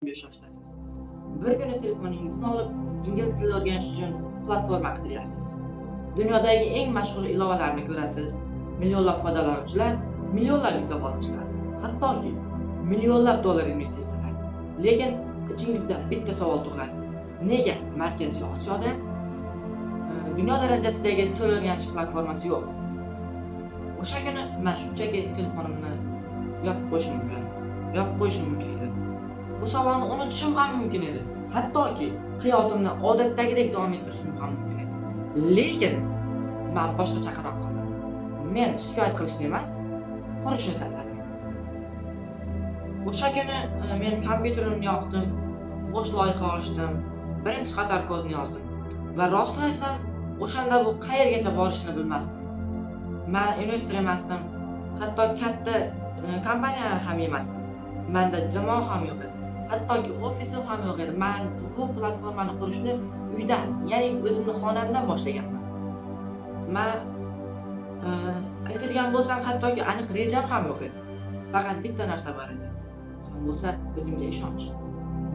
5 yoshdasiz. Bir kuni telefoningizni olib, ingliz tilini o'rganish uchun platforma qidiryapsiz. Dunyodagi eng mashhur ilovalarni ko'rasiz. Millionlab foydalanuvchilar, millionlab yuklab oluvchilar, hattoki millionlab dollar investitsiyalar. Lekin ichingizda bitta savol tug'iladi. Nega Markaziy Osiyoda dunyo darajasidagi til o'rganish platformasi yo'q? O'sha kuni men shunchaki telefonimni yopib qo'yishim mumkin edi. Bu savolni unutishim ham mumkin edi. Hattoki hayotimni odatdagidek davom ettirishim ham mumkin edi. Lekin men boshqacha qaror qildim. Men shikoyat qilishni emas, qurishni tanladim. O'sha kuni men kompyuterimni yoqdim, bo'sh loyiha ochdim, birinchi qator kodni yozdim va rostini aytsam, o'shanda bu qayergacha borishini bilmasdim. Men investor emasdim, hatto katta kompaniya ham emasdim. Menda jamoa ham yo'q edi. Hattoki ofisim ham yo'q edi. Men bu platformani qurishni uydan, ya'ni o'zimning xonamdan boshlaganman. Men aytadigan bo'lsam, hattoki aniq rejam ham yo'q edi. Faqat bitta narsa bor edi. Ham bo'lsa o'zimga ishonch.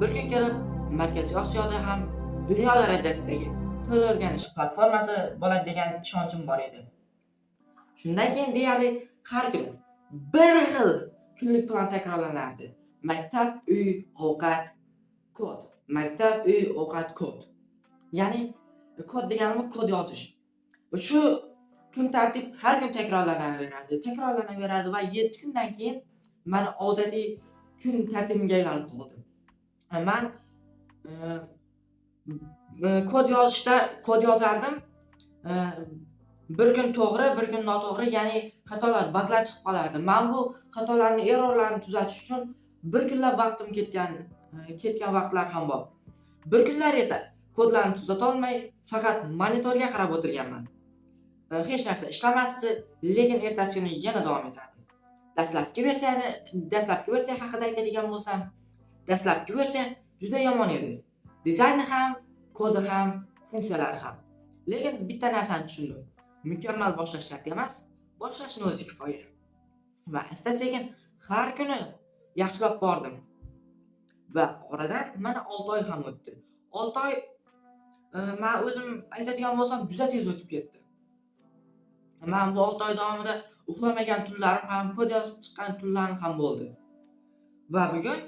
Bir kun kelib Markaziy Osiyoda ham dunyo darajasidagi til o'rganish platformasi bo'ladi degan ishonchim bor edi. Shundan keyin deyarli har kuni bir xil kunlik plan takrorlanardi. Maktab, uy, ovqat, kod. Maktab, uy, ovqat, kod. Ya'ni kod deganimiz kod yozish. Shu kun tartib har kun takrorlanaveradi va 7 kundan keyin meni odatiy kun tartibimga aylanib qoldi. Men kod yozardim. Bir kun to'g'ri, bir kun noto'g'ri, ya'ni xatolar, baglar chiqib qolardi. Men bu xatolarni, errorlarni tuzatish uchun bir kunlab vaqtim ketgan vaqtlar ham bor. Bir kunlar esa kodlarni tuzata olmay, faqat monitorga qarab o'tirganman. Hech narsa ishlamasdi, lekin ertasi kuni yana davom etardim. Dastlabki versiya haqida aytadigan bo'lsam, dastlabki versiya juda yomon edi. Dizayni ham, kodi ham, funksiyalari ham. Lekin bitta narsani tushundim. Mukammal boshlash shart emas, boshlashning o'zi kifoya. Va asta-sekin har kuni yaxshilab bordim. Va oradan mana 6 oy ham o'tdi. 6 oy men o'zim aytadigan bo'lsam juda tez o'tib ketdi. Men bu 6 oy davomida uxlamagan tunlarim ham, kod yozib chiqqan tunlarim ham bo'ldi. Va bugun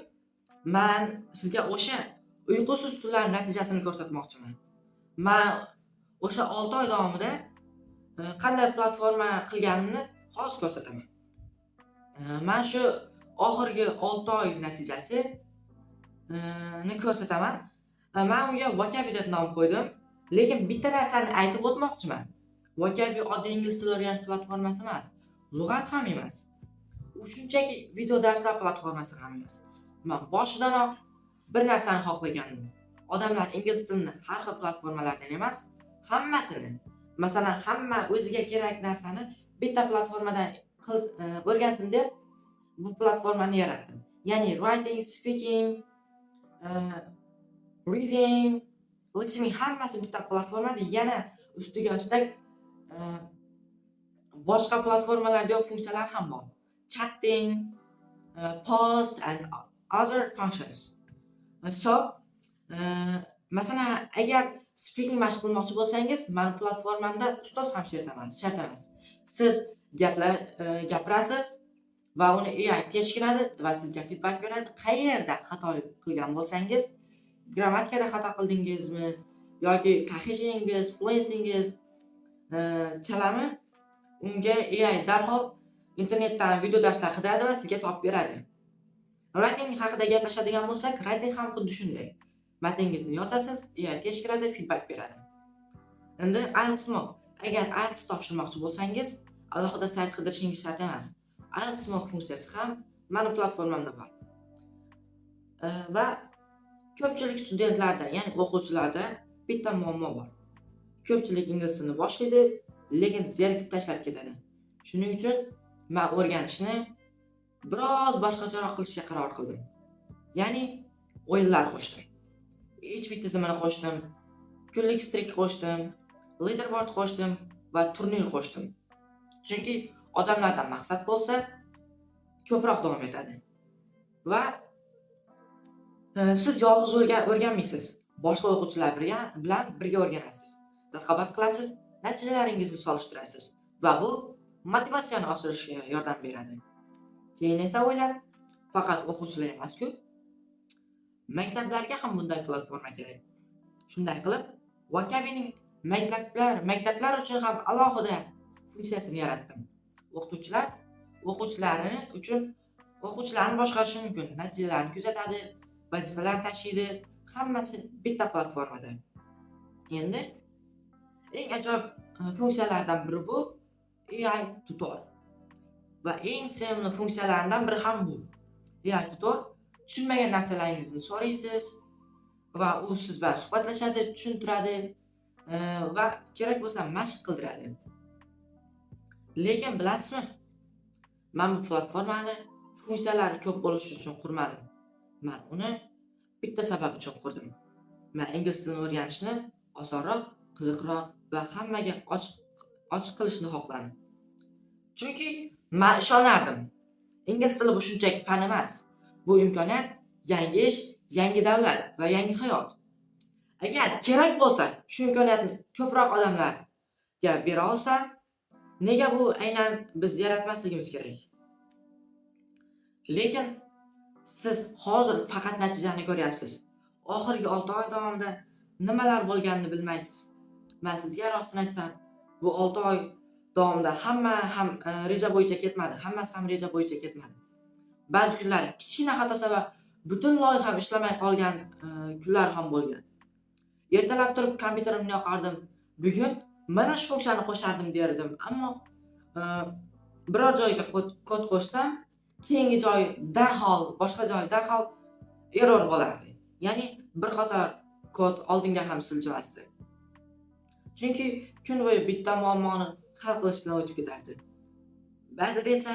men sizga o'sha uyqusiz tunlar natijasini ko'rsatmoqchiman. Men o'sha 6 oy davomida qanday platforma qilganimni hozir ko'rsataman. Men shu oxirgi 6 oy natijasi ni ko'rsataman. Men unga Vocabulary deb nom qo'ydim, lekin bitta narsani aytib o'tmoqchiman. Vocabulary oddiy ingliz tili o'rganish platformasi emas, lug'at ham emas. U shunchaki video darslar platformasi ham emas. Men boshidanoq bir narsani xohlagandim. Odamlar ingliz tilini har xil platformalardan emas, hammasini, masalan, hamma o'ziga kerak narsani bitta platformadan o'rgansin deb bu platformani yaratdim. Ya'ni writing, speaking, reading, listening hammasi bitta platformada, yana ustiga ustak boshqa platformalarda funksiyalar ham bor. Chatting, post and other functions. So, masalan, agar speaking mashq qilmoqchi bo'lsangiz, men platformamda ustoz ham shart emas. Siz gapirasiz va uni AI tekshiradi va sizga feedback beradi. Qayerda xato qilgan bo'lsangiz, grammatikada xato qildingizmi yoki cohesioningiz, fluencyingiz chalami, unga AI darhol internetdan video darslar qidiradi va sizga topib beradi. Writing haqida gaplashadigan bo'lsak, writing ham xuddi shunday. Matningizni yozasiz, AI tekshiradi, feedback beradi. Endi IELTS-mock. Agar IELTS topshirmoqchi bo'lsangiz, alohida sayt qidirishingiz shart emas. IELTS-mock funksiyasi ham meni platformamda bor. Va ko'pchilik studentlarda, ya'ni o'quvchilarda bitta muammo bor. Ko'pchilik ingliz tilini boshlaydi, lekin zerikib tashlab ketadi. Shuning uchun men o'rganishni biroz boshqacharoq qilishga qaror qildim. Ya'ni o'yinlar qo'shdim. HP tizimini qo'shdim, kunlik streak qo'shdim, leaderboard qo'shdim va turnir qo'shdim. Chunki odamlardan maqsad bo'lsa, ko'proq davom etadi. Va siz yolg'iz o'rganmaysiz. Boshqa o'quvchilar bilan birga o'rganasiz. Raqobat qilasiz, natijalaringizni solishtirasiz va bu motivatsiyani oshirishga yordam beradi. Keyin esa o'ylab, faqat o'quvchilar emas-ku, maktablarga ham bunday platforma kerak. Shunday qilib, Wakabining maktablar uchun ham alohida funksiyasini yaratdim. O'quvchilarni boshqarishi mumkin, natijalarni kuzatadi, vazifalar tashiydi, hammasi bitta platformada. Endi eng ajoyib funksiyalardan biri bu AI Tutor. Va eng sevimli funksiyalaridan biri ham bu. AI Tutor tushunmagan narsalaringizni so'raysiz va u siz bilan suhbatlashadi, tushuntiradi va kerak bo'lsa mashq qildiradi. Lekin bilasizmi, men bu platformani funksiyalari ko'p bo'lishi uchun qurmadim. Men uni bitta sabab uchun qurdim. Men ingliz tilini o'rganishni osonroq, qiziqroq va hammaga ochiq qilishni xohladim. Chunki men ishonardim. Ingliz tili bu shunchaki fan emas. Bu imkoniyat, yangi ish, yangi davlat va yangi hayot. Agar kerak bo'lsa, shu imkoniyatni ko'proq odamlarga bera olsam, nega bu aynan biz yaratmasligimiz kerak? Lekin siz hozir faqat natijani ko'ryapsiz. Oxirgi 6 oy davomida nimalar bo'lganini bilmaysiz. Men sizga rostini aytsam, bu 6 oy davomida hamma ham reja bo'yicha ketmadi. Hammasi ham reja bo'yicha ketmadi. Ba'zi kunlar kichkina xato sabab butun loyiham ishlamay qolgan kunlar ham bo'lgan. Ertalab turib kompyuterimni yoqardim. Bugun mana shu funksiyani qo'shardim derdim, ammo biror joyga kod qo'shsam, keyingi joy boshqa joy darhol error bo'lardi. Ya'ni bir qator kod oldinga ham siljimasdi. Chunki kun bo'yi bitta muammoni hal qilish bilan o'tib ketardi. Ba'zida esa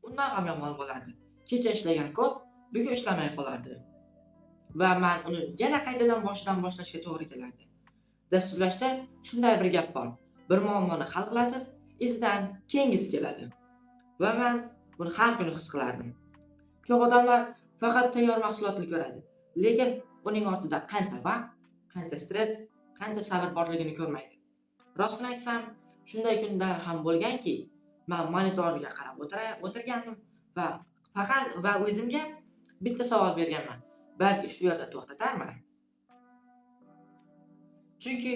undan ham yomon bo'lardi. Kecha ishlagan kod bugun ishlamay qolardi. Va men uni yana qaytadan boshidan boshlashga to'g'ri kelardi. Dasturlashda shunday bir gap bor. Bir muammoni hal qilasiz, izidan keyingisi keladi. Va men buni har kuni his qilardim. Ko'p odamlar faqat tayyor mahsulotni ko'radi, lekin uning ortida qancha vaqt, qancha stress, qancha sabr borligini ko'rmaydi. Rostini aytsam, shunday kunlar ham bo'lganki, men monitorga qarab o'tirgandim va o'zimga bitta savol berganman. Balki shu yerda to'xtatarman. Chunki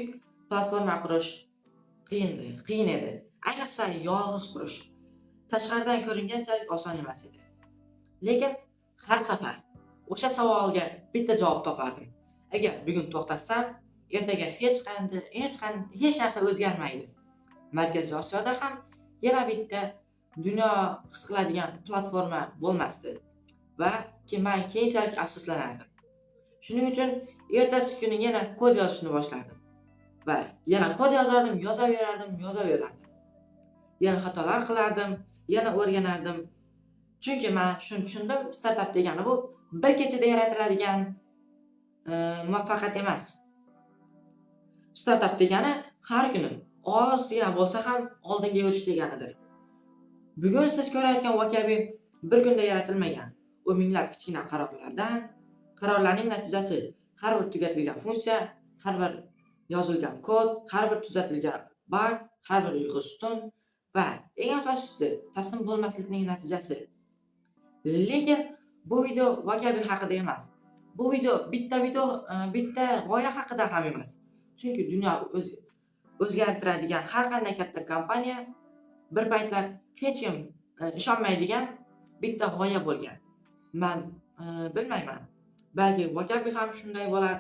platforma qurish qiyin edi. Ayniqsa yolg'iz qurish tashqaridan ko'ringanchalik oson emas edi. Lekin har safar o'sha savolga bitta javob topardim. Agar bugun to'xtatsam, ertaga hech narsa o'zgarmaydi. Markaziy Osiyoda ham yana bitta dunyo his qiladigan platforma bo'lmasdi va men keyinchalik afsuslanardim. Shuning uchun ertasi kuni yana kod yozishni boshladim va yana kod yozardim, yozaverardim. Yana xatolar qilardim, yana o'rganardim. Chunki men shuni tushundim, startap degani bu bir kechada yaratiladigan muvaffaqiyat emas. Startap degani har kuni ozgina bo'lsa ham oldinga yurish deganidir. Bugun siz ko'rayotgan Wakabi bir kunda yaratilmagan. U minglab kichkina qarorlarning natijasi. Har bir tugatilgan funksiya, har bir yozilgan kod, har bir tuzatilgan bug, har bir uyg'un tun va eng asosiysi taslim bo'lmaslikning natijasi. Lekin bu video Wakabi haqida emas. Bu video bitta g'oya haqida ham emas. Chunki dunyo o'zgartiradigan har qanday katta kompaniya bir paytlar hech kim ishonmaydigan bitta g'oya bo'lgan. Men bilmayman. Balki Wakabi ham shunday bo'lar,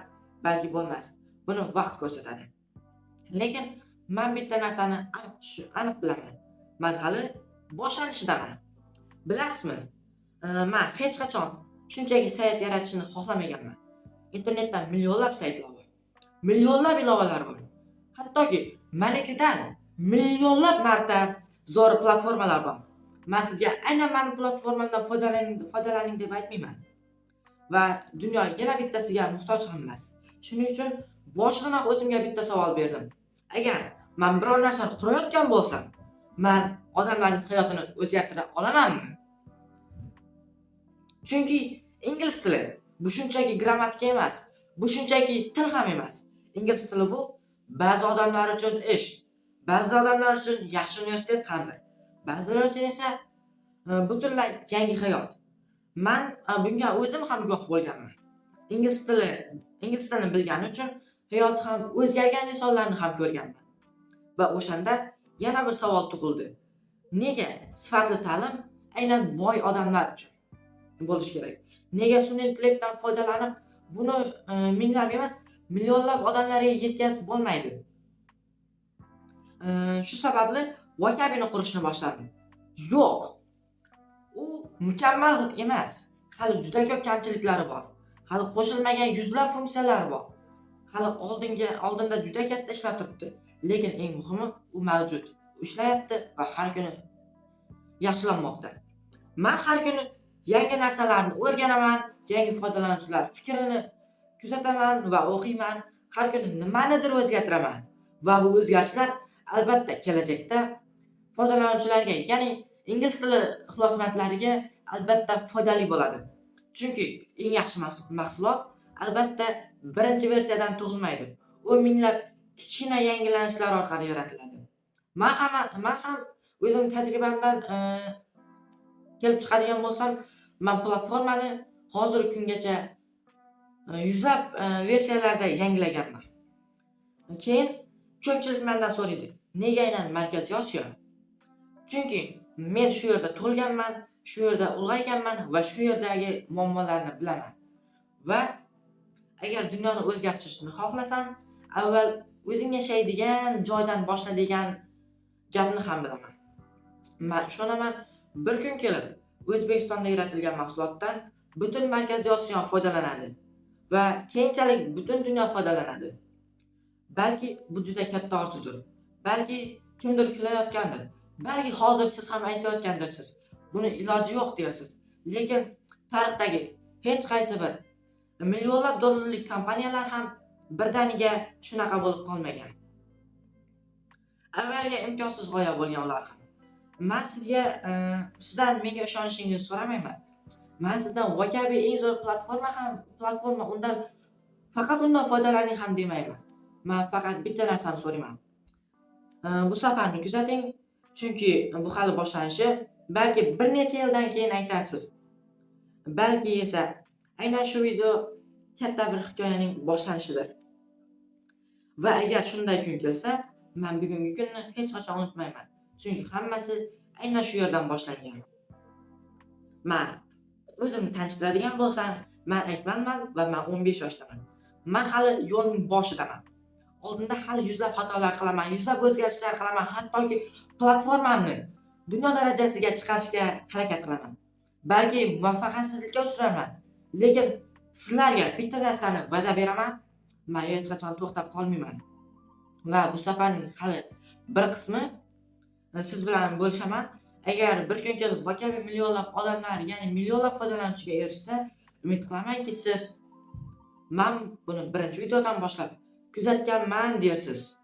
balki bo'lmas. Buni vaqt ko'rsatadi. Lekin men bitta narsani aniq bilaman. Men hali boshlanishidaman. Bilasizmi? Men hech qachon shunchaki sayt yaratishni xohlamaganman. Internetda millionlab saytlar bor. Millionlab ilovalar bor. Hattoki manikidan millionlab marta zo'r platformalar bor. Men sizga aynan mening platformamdan foydalaning deb aytmayman. Va dunyo yana bittasiga muhtoj ham emas. Shuning uchun boshidanoq o'zimga bitta savol berdim. Agar men biror narsani qurayotgan bo'lsam, men odamlarning hayotini o'zgartira olamanmi? Chunki ingliz tili Bu shunchaki grammatika emas. Bu shunchaki til ham emas. Ingliz tili bu ba'zi odamlar uchun ish, ba'zi odamlar uchun yaxshi universitet hamdir. Ba'zilar uchun esa butunlay yangi hayot. Men bunga o'zim ham guvoh bo'lganman. Ingliz tilini bilgani uchun hayot ham o'zgargan insonlarni ham ko'rganman. Va o'shanda yana bir savol tug'ildi. Nega sifatli ta'lim aynan boy odamlar uchun bo'lishi kerak? Nega sun'iy intellektdan foydalanib buni minglab emas, millionlab odamlarga yetkazib bo'lmaydi? Shu sababli Vocabini qurishni boshladim. Yo'q. U mukammal emas. Hali juda ko'p kamchiliklari bor. Hali qo'shilmagan yuzlab funksiyalari bor. Hali oldinda juda katta ishlar turibdi. Lekin eng muhimi u mavjud. Ishlayapti va har kuni yaxshilanmoqda. Men har kuni yangi narsalarni o'rganaman, yangi foydalanuvchilar fikrini kuzataman va o'qiyman. Har kuni nimanidir o'zgartiraman va bu o'zgarishlar albatta kelajakda foydalanuvchilarga, ya'ni ingliz tili ixlosmandlariga albatta foydali bo'ladi. Chunki eng yaxshi mahsulot albatta birinchi versiyadan tug'ilmaydi. U minglab kichkina yangilanishlar orqali yaratiladi. Men ham o'zim tajribamdan kelib chiqadigan bo'lsam, men platformani hozirgi kungacha yuzlab versiyalarda yangilaganman. Keyin ko'pchilik mendan so'raydi, nega aynan Markaziy Osiyo? Chunki men shu yerda tug'ilganman, shu yerda ulg'ayganman va shu yerdagi muammolarni bilaman. Va agar dunyoni o'zgartirishni xohlasam, avval o'zing yashaydigan joydan boshla degan gapni ham bilaman. Men ishonaman, bir kun kelib O'zbekistonda yaratilgan mahsulotdan butun Markaziy Osiyo foydalanadi va keyinchalik butun dunyo foydalanadi. Balki bu juda katta orzudir. Balki kimdir kulayotgandir. Balki hozir siz ham aytayotgandirsiz. Buni iloji yo'q dersiz. Lekin tarixdagi hech qaysi bir millionlab dollarlik kompaniyalar ham birdaniga shunaqa bo'lib qolmagan. Avvaliga imkonsiz g'oya bo'lgan ular ham. Men sizdan menga ishonishingizni so'ramayman. Men sizdan Vocabi eng zo'r platforma, faqat undan foydalaning ham demayman. Men faqat bitta narsani so'rayman. Bu safarni kuzating, chunki bu hali boshlanishi, balki bir necha yildan keyin aytasiz. Balki esa aynan shu video katta bir hikoyaning boshlanishidir. Va agar shunday kun kelsa, men bugungi kunni hech qachon unutmayman. Chunki hammasi aynan shu yerdan boshlangan. Men o'zimni tanishtiradigan bo'lsam, men Akmalman va men 15 yoshdaman. Men hali yo'lning boshidaman. Oldinda hali yuzlab xatolar qilaman, yuzlab o'zgarishlar qilaman, hattoki platformamni dunyo darajasiga chiqarishga harakat qilaman. Balki muvaffaqiyatsizlikka uchrayman, lekin sizlarga bitta narsani va'da beraman, men hech qachon to'xtab qolmayman. Va bu safarning hali bir qismi siz bilan bo'lishaman. Agar bir kun kelib Vocabi millionlab odamlar, ya'ni millionlab foydalanuvchiga erishsa, umid qilamanki siz men buni birinchi videodan boshlab kuzatganman dersiz.